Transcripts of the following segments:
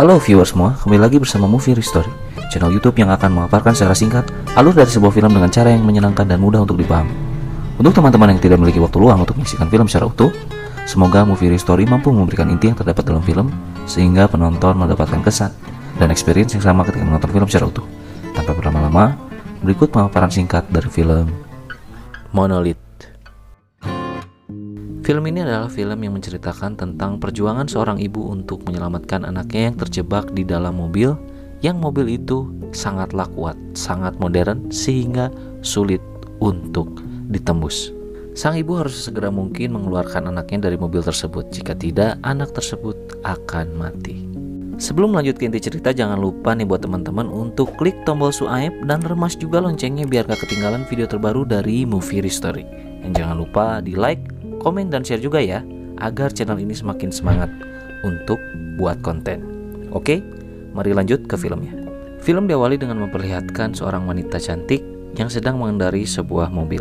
Halo viewers semua, kembali lagi bersama Movie History, channel YouTube yang akan memaparkan secara singkat alur dari sebuah film dengan cara yang menyenangkan dan mudah untuk dipahami. Untuk teman-teman yang tidak memiliki waktu luang untuk menyaksikan film secara utuh, semoga Movie History mampu memberikan inti yang terdapat dalam film sehingga penonton mendapatkan kesan dan experience yang sama ketika menonton film secara utuh. Tanpa berlama-lama, berikut pemaparan singkat dari film Monolith. Film ini adalah film yang menceritakan tentang perjuangan seorang ibu untuk menyelamatkan anaknya yang terjebak di dalam mobil, yang mobil itu sangatlah kuat, sangat modern sehingga sulit untuk ditembus. Sang ibu harus segera mungkin mengeluarkan anaknya dari mobil tersebut, jika tidak anak tersebut akan mati. Sebelum lanjut ke inti cerita, jangan lupa nih buat teman-teman untuk klik tombol subscribe dan remas juga loncengnya biar gak ketinggalan video terbaru dari Movie History. Dan jangan lupa di like, komen dan share juga ya, agar channel ini semakin semangat untuk buat konten. Oke, mari lanjut ke filmnya. Film diawali dengan memperlihatkan seorang wanita cantik yang sedang mengendarai sebuah mobil.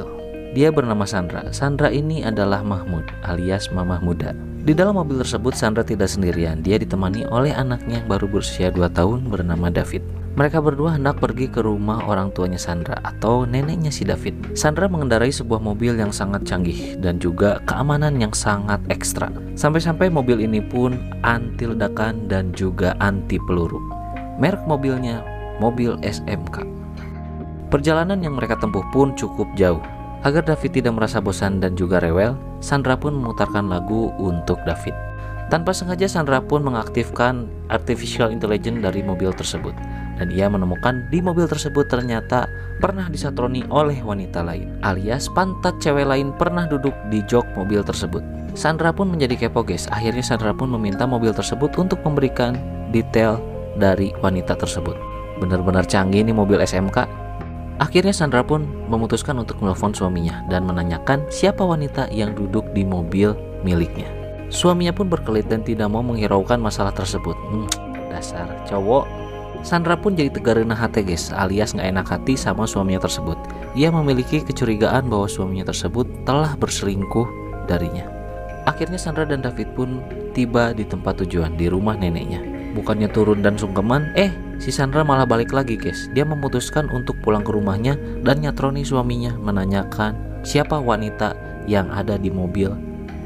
Dia bernama Sandra. Sandra ini adalah Mahmud alias Mamah Muda. Di dalam mobil tersebut Sandra tidak sendirian. Dia ditemani oleh anaknya yang baru berusia 2 tahun bernama David. Mereka berdua hendak pergi ke rumah orang tuanya Sandra atau neneknya si David. Sandra mengendarai sebuah mobil yang sangat canggih dan juga keamanan yang sangat ekstra. Sampai-sampai mobil ini pun anti ledakan dan juga anti peluru. Merek mobilnya mobil SMK. Perjalanan yang mereka tempuh pun cukup jauh. Agar David tidak merasa bosan dan juga rewel, Sandra pun memutarkan lagu untuk David. Tanpa sengaja Sandra pun mengaktifkan artificial intelligence dari mobil tersebut. Dan ia menemukan di mobil tersebut ternyata pernah disatroni oleh wanita lain, alias pantat cewek lain pernah duduk di jok mobil tersebut. Sandra pun menjadi kepo guys. Akhirnya Sandra pun meminta mobil tersebut untuk memberikan detail dari wanita tersebut. Benar-benar canggih nih mobil SMK. Akhirnya Sandra pun memutuskan untuk menelpon suaminya dan menanyakan siapa wanita yang duduk di mobil miliknya. Suaminya pun berkelit dan tidak mau menghiraukan masalah tersebut. Dasar cowok. Sandra pun jadi tegarina hati guys, alias gak enak hati sama suaminya tersebut. Ia memiliki kecurigaan bahwa suaminya tersebut telah berselingkuh darinya. Akhirnya Sandra dan David pun tiba di tempat tujuan, di rumah neneknya. Bukannya turun dan sungkeman, si Sandra malah balik lagi guys. Dia memutuskan untuk pulang ke rumahnya dan nyatroni suaminya, menanyakan siapa wanita yang ada di mobil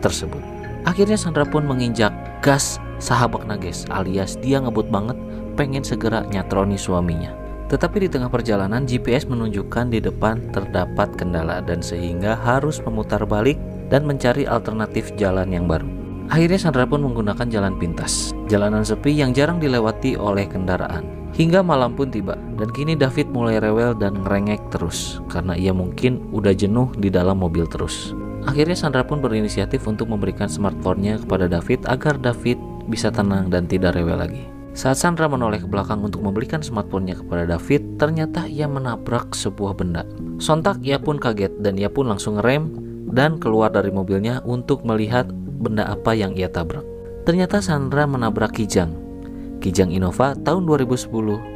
tersebut. Akhirnya Sandra pun menginjak gas sahabakna guys, alias dia ngebut banget pengen segera nyatroni suaminya. Tetapi di tengah perjalanan GPS menunjukkan di depan terdapat kendala dan sehingga harus memutar balik dan mencari alternatif jalan yang baru. Akhirnya Sandra pun menggunakan jalan pintas, jalanan sepi yang jarang dilewati oleh kendaraan. Hingga malam pun tiba dan kini David mulai rewel dan ngerengek terus karena ia mungkin udah jenuh di dalam mobil terus. Akhirnya Sandra pun berinisiatif untuk memberikan smartphone-nya kepada David agar David bisa tenang dan tidak rewel lagi. Saat Sandra menoleh ke belakang untuk memberikan smartphone-nya kepada David, ternyata ia menabrak sebuah benda. Sontak ia pun kaget dan ia pun langsung ngerem dan keluar dari mobilnya untuk melihat benda apa yang ia tabrak. Ternyata Sandra menabrak Kijang Innova tahun 2010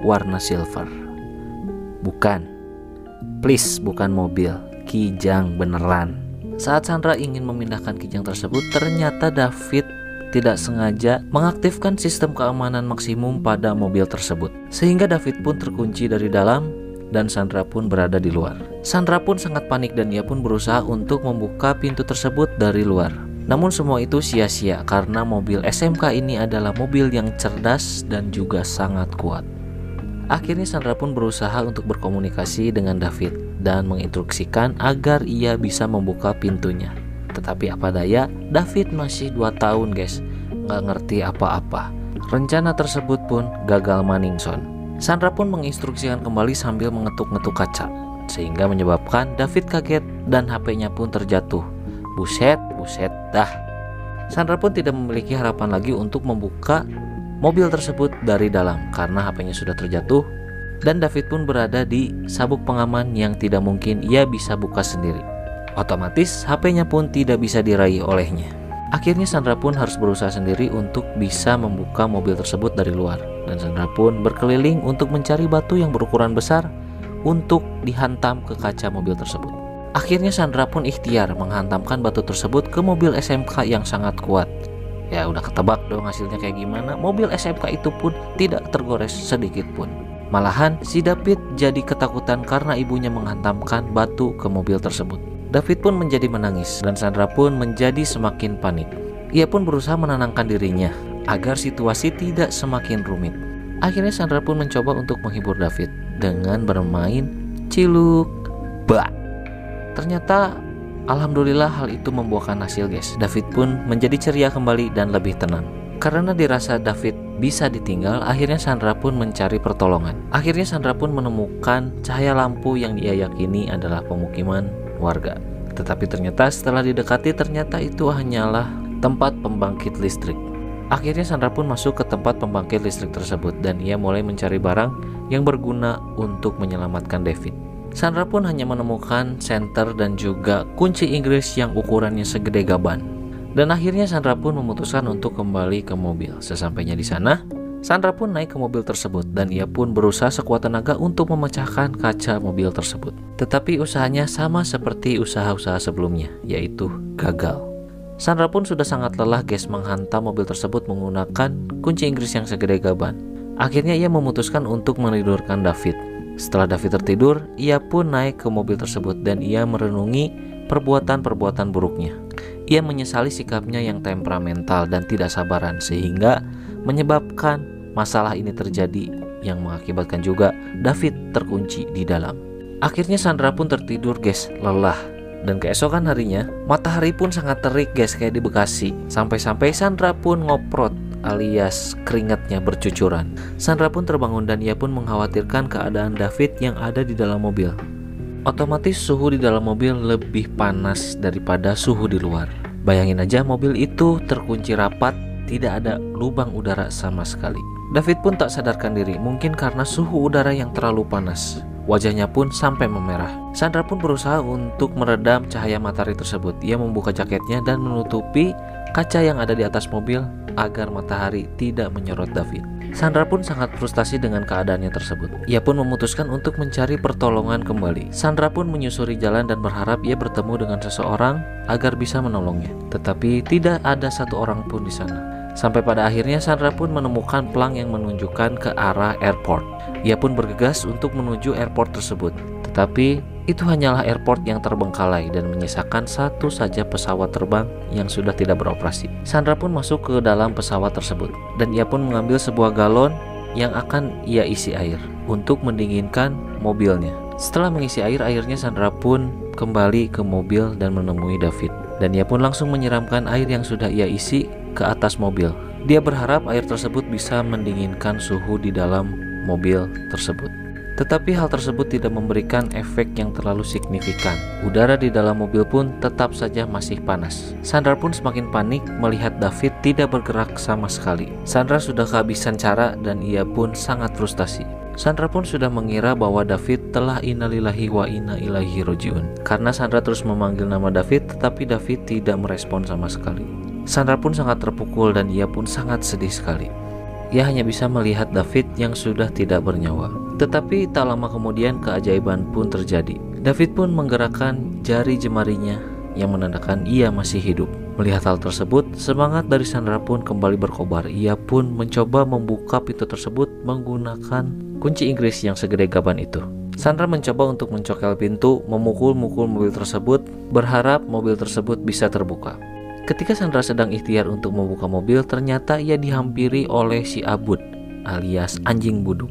warna silver. Bukan, please bukan mobil, Kijang beneran. Saat Sandra ingin memindahkan Kijang tersebut, ternyata David tidak sengaja mengaktifkan sistem keamanan maksimum pada mobil tersebut, sehingga David pun terkunci dari dalam dan Sandra pun berada di luar. Sandra pun sangat panik dan ia pun berusaha untuk membuka pintu tersebut dari luar. Namun semua itu sia-sia karena mobil SMK ini adalah mobil yang cerdas dan juga sangat kuat. Akhirnya Sandra pun berusaha untuk berkomunikasi dengan David dan menginstruksikan agar ia bisa membuka pintunya. Tetapi apa daya, David masih 2 tahun guys, gak ngerti apa-apa. Rencana tersebut pun gagal maningson. Sandra pun menginstruksikan kembali sambil mengetuk-ngetuk kaca, sehingga menyebabkan David kaget dan HP-nya pun terjatuh. Buset dah. Sandra pun tidak memiliki harapan lagi untuk membuka mobil tersebut dari dalam karena HP-nya sudah terjatuh dan David pun berada di sabuk pengaman yang tidak mungkin ia bisa buka sendiri. Otomatis HP-nya pun tidak bisa diraih olehnya. Akhirnya Sandra pun harus berusaha sendiri untuk bisa membuka mobil tersebut dari luar. Dan Sandra pun berkeliling untuk mencari batu yang berukuran besar untuk dihantam ke kaca mobil tersebut. Akhirnya Sandra pun ikhtiar menghantamkan batu tersebut ke mobil SMK yang sangat kuat. Ya udah ketebak dong hasilnya kayak gimana. Mobil SMK itu pun tidak tergores sedikit pun. Malahan si David jadi ketakutan karena ibunya menghantamkan batu ke mobil tersebut. David pun menjadi menangis dan Sandra pun menjadi semakin panik. Ia pun berusaha menenangkan dirinya agar situasi tidak semakin rumit. Akhirnya Sandra pun mencoba untuk menghibur David dengan bermain ciluk bak. Ternyata alhamdulillah hal itu membuahkan hasil guys. David pun menjadi ceria kembali dan lebih tenang. Karena dirasa David bisa ditinggal, akhirnya Sandra pun mencari pertolongan. Akhirnya Sandra pun menemukan cahaya lampu yang ia yakini adalah pemukiman warga. Tetapi ternyata setelah didekati, ternyata itu hanyalah tempat pembangkit listrik. Akhirnya Sandra pun masuk ke tempat pembangkit listrik tersebut dan ia mulai mencari barang yang berguna untuk menyelamatkan David. Sandra pun hanya menemukan senter dan juga kunci Inggris yang ukurannya segede gaban. Dan akhirnya Sandra pun memutuskan untuk kembali ke mobil. Sesampainya di sana, Sandra pun naik ke mobil tersebut dan ia pun berusaha sekuat tenaga untuk memecahkan kaca mobil tersebut. Tetapi usahanya sama seperti usaha-usaha sebelumnya, yaitu gagal. Sandra pun sudah sangat lelah guys menghantam mobil tersebut menggunakan kunci Inggris yang segede gaban. Akhirnya ia memutuskan untuk menidurkan David. Setelah David tertidur, ia pun naik ke mobil tersebut dan ia merenungi perbuatan-perbuatan buruknya. Ia menyesali sikapnya yang temperamental dan tidak sabaran sehingga menyebabkan masalah ini terjadi yang mengakibatkan juga David terkunci di dalam. Akhirnya Sandra pun tertidur guys, lelah. Dan keesokan harinya, matahari pun sangat terik guys kayak di Bekasi. Sampai-sampai Sandra pun ngoprot alias keringatnya bercucuran. Sandra pun terbangun dan ia pun mengkhawatirkan keadaan David yang ada di dalam mobil. Otomatis suhu di dalam mobil lebih panas daripada suhu di luar. Bayangin aja mobil itu terkunci rapat, tidak ada lubang udara sama sekali. David pun tak sadarkan diri, mungkin karena suhu udara yang terlalu panas. Wajahnya pun sampai memerah. Sandra pun berusaha untuk meredam cahaya matahari tersebut. Ia membuka jaketnya dan menutupi kaca yang ada di atas mobil agar matahari tidak menyorot David. Sandra pun sangat frustasi dengan keadaannya tersebut. Ia pun memutuskan untuk mencari pertolongan kembali. Sandra pun menyusuri jalan dan berharap ia bertemu dengan seseorang agar bisa menolongnya. Tetapi tidak ada satu orang pun di sana. Sampai pada akhirnya Sandra pun menemukan pelang yang menunjukkan ke arah airport. Ia pun bergegas untuk menuju airport tersebut. Tetapi itu hanyalah airport yang terbengkalai dan menyisakan satu saja pesawat terbang yang sudah tidak beroperasi. Sandra pun masuk ke dalam pesawat tersebut dan ia pun mengambil sebuah galon yang akan ia isi air untuk mendinginkan mobilnya. Setelah mengisi air, akhirnya Sandra pun kembali ke mobil dan menemui David. Dan ia pun langsung menyiramkan air yang sudah ia isi ke atas mobil. Dia berharap air tersebut bisa mendinginkan suhu di dalam mobil tersebut. Tetapi hal tersebut tidak memberikan efek yang terlalu signifikan. Udara di dalam mobil pun tetap saja masih panas. Sandra pun semakin panik melihat David tidak bergerak sama sekali. Sandra sudah kehabisan cara dan ia pun sangat frustasi. Sandra pun sudah mengira bahwa David telah innalillahi wa inna ilaihi rajiun. Karena Sandra terus memanggil nama David, tetapi David tidak merespon sama sekali. Sandra pun sangat terpukul dan ia pun sangat sedih sekali. Ia hanya bisa melihat David yang sudah tidak bernyawa. Tetapi tak lama kemudian keajaiban pun terjadi. David pun menggerakkan jari jemarinya yang menandakan ia masih hidup. Melihat hal tersebut, semangat dari Sandra pun kembali berkobar. Ia pun mencoba membuka pintu tersebut menggunakan kunci Inggris yang segede gaban itu. Sandra mencoba untuk mencokel pintu, memukul-mukul mobil tersebut, berharap mobil tersebut bisa terbuka. Ketika Sandra sedang ikhtiar untuk membuka mobil, ternyata ia dihampiri oleh si Abud alias anjing buduk.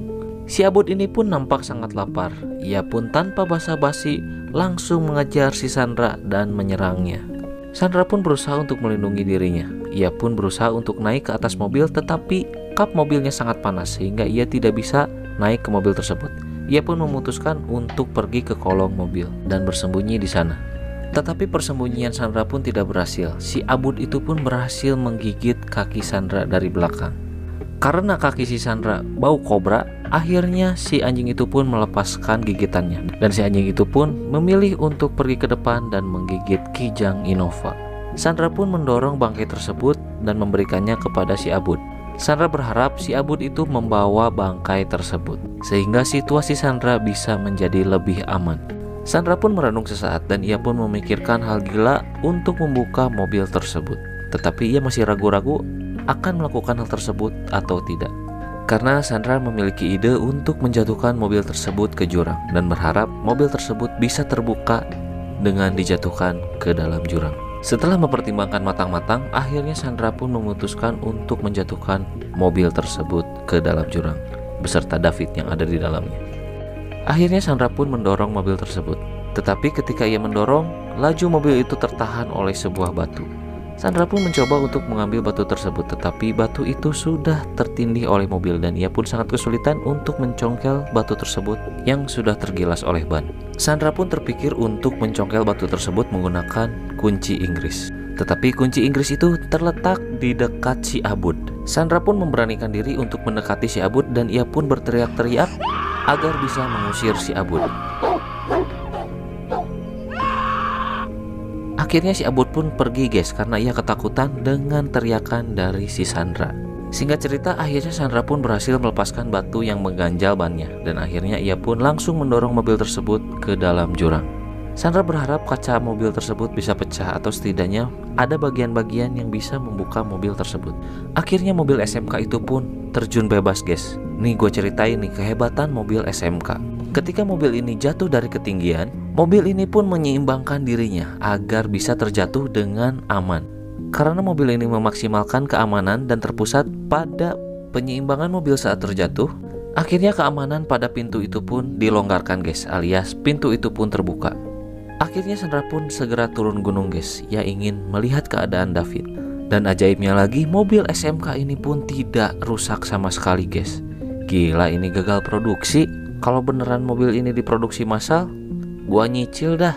Si Abud ini pun nampak sangat lapar. Ia pun tanpa basa-basi langsung mengejar si Sandra dan menyerangnya. Sandra pun berusaha untuk melindungi dirinya. Ia pun berusaha untuk naik ke atas mobil, tetapi kap mobilnya sangat panas sehingga ia tidak bisa naik ke mobil tersebut. Ia pun memutuskan untuk pergi ke kolong mobil dan bersembunyi di sana. Tetapi persembunyian Sandra pun tidak berhasil. Si Abud itu pun berhasil menggigit kaki Sandra dari belakang. Karena kaki si Sandra bau kobra, akhirnya si anjing itu pun melepaskan gigitannya. Dan si anjing itu pun memilih untuk pergi ke depan dan menggigit Kijang Innova. Sandra pun mendorong bangkai tersebut dan memberikannya kepada si Abud. Sandra berharap si Abud itu membawa bangkai tersebut sehingga situasi Sandra bisa menjadi lebih aman. Sandra pun merenung sesaat dan ia pun memikirkan hal gila untuk membuka mobil tersebut. tetapi ia masih ragu-ragu akan melakukan hal tersebut atau tidak. Karena Sandra memiliki ide untuk menjatuhkan mobil tersebut ke jurang dan berharap mobil tersebut bisa terbuka dengan dijatuhkan ke dalam jurang. Setelah mempertimbangkan matang-matang, akhirnya Sandra pun memutuskan untuk menjatuhkan mobil tersebut ke dalam jurang beserta David yang ada di dalamnya. Akhirnya Sandra pun mendorong mobil tersebut, tetapi ketika ia mendorong, laju mobil itu tertahan oleh sebuah batu. Sandra pun mencoba untuk mengambil batu tersebut, tetapi batu itu sudah tertindih oleh mobil dan ia pun sangat kesulitan untuk mencongkel batu tersebut yang sudah tergilas oleh ban. Sandra pun terpikir untuk mencongkel batu tersebut menggunakan kunci Inggris. Tetapi kunci Inggris itu terletak di dekat si Abud. Sandra pun memberanikan diri untuk mendekati si Abud dan ia pun berteriak-teriak agar bisa mengusir si Abud. Akhirnya si Abud pun pergi guys, karena ia ketakutan dengan teriakan dari si Sandra. Singkat cerita, akhirnya Sandra pun berhasil melepaskan batu yang mengganjal bannya, dan akhirnya ia pun langsung mendorong mobil tersebut ke dalam jurang. Sandra berharap kaca mobil tersebut bisa pecah atau setidaknya ada bagian-bagian yang bisa membuka mobil tersebut. Akhirnya mobil SMK itu pun terjun bebas guys. Nih gue ceritain nih kehebatan mobil SMK. Ketika mobil ini jatuh dari ketinggian, mobil ini pun menyeimbangkan dirinya agar bisa terjatuh dengan aman. Karena mobil ini memaksimalkan keamanan dan terpusat pada penyeimbangan mobil saat terjatuh, akhirnya keamanan pada pintu itu pun dilonggarkan guys, alias pintu itu pun terbuka. Akhirnya Sandra pun segera turun gunung guys, ia ingin melihat keadaan David. Dan ajaibnya lagi, mobil SMK ini pun tidak rusak sama sekali guys. Gila, ini gagal produksi. Kalau beneran mobil ini diproduksi massal, gua nyicil dah.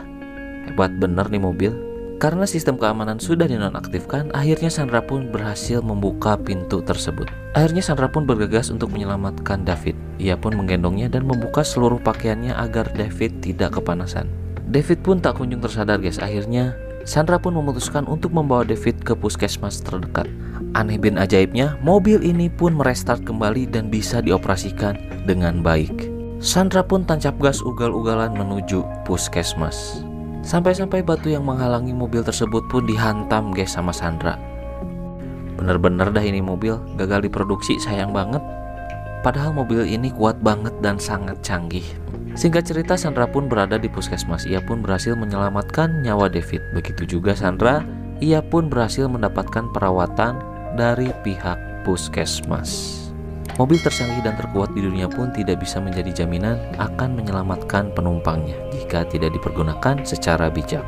Hebat bener nih mobil. Karena sistem keamanan sudah dinonaktifkan, akhirnya Sandra pun berhasil membuka pintu tersebut. Akhirnya Sandra pun bergegas untuk menyelamatkan David. Ia pun menggendongnya dan membuka seluruh pakaiannya agar David tidak kepanasan. David pun tak kunjung tersadar guys. Akhirnya Sandra pun memutuskan untuk membawa David ke puskesmas terdekat. Aneh bin ajaibnya, mobil ini pun merestart kembali dan bisa dioperasikan dengan baik. Sandra pun tancap gas ugal-ugalan menuju puskesmas. Sampai-sampai batu yang menghalangi mobil tersebut pun dihantam guys sama Sandra. Bener-bener dah ini mobil gagal diproduksi, sayang banget. Padahal mobil ini kuat banget dan sangat canggih. Singkat cerita, Sandra pun berada di puskesmas. Ia pun berhasil menyelamatkan nyawa David. Begitu juga Sandra, ia pun berhasil mendapatkan perawatan dari pihak puskesmas. Mobil tercanggih dan terkuat di dunia pun tidak bisa menjadi jaminan akan menyelamatkan penumpangnya jika tidak dipergunakan secara bijak.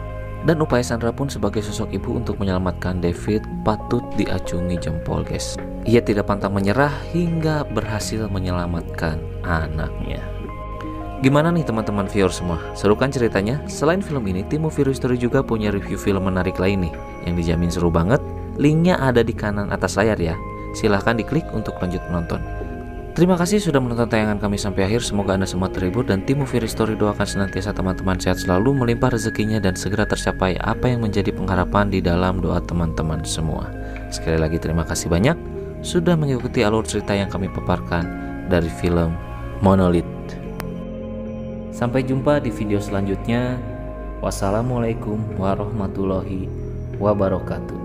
Dan upaya Sandra pun sebagai sosok ibu untuk menyelamatkan David patut diacungi jempol guys. Ia tidak pantang menyerah hingga berhasil menyelamatkan anaknya. Gimana nih teman-teman viewer semua? Seru kan ceritanya? Selain film ini, Tim Movie History juga punya review film menarik lain nih yang dijamin seru banget. Linknya ada di kanan atas layar ya. Silahkan diklik untuk lanjut menonton. Terima kasih sudah menonton tayangan kami sampai akhir. Semoga Anda semua terhibur dan Tim Movie History doakan senantiasa teman-teman sehat selalu, melimpah rezekinya dan segera tercapai apa yang menjadi pengharapan di dalam doa teman-teman semua. Sekali lagi terima kasih banyak sudah mengikuti alur cerita yang kami paparkan dari film Monolith. Sampai jumpa di video selanjutnya. Wassalamualaikum warahmatullahi wabarakatuh.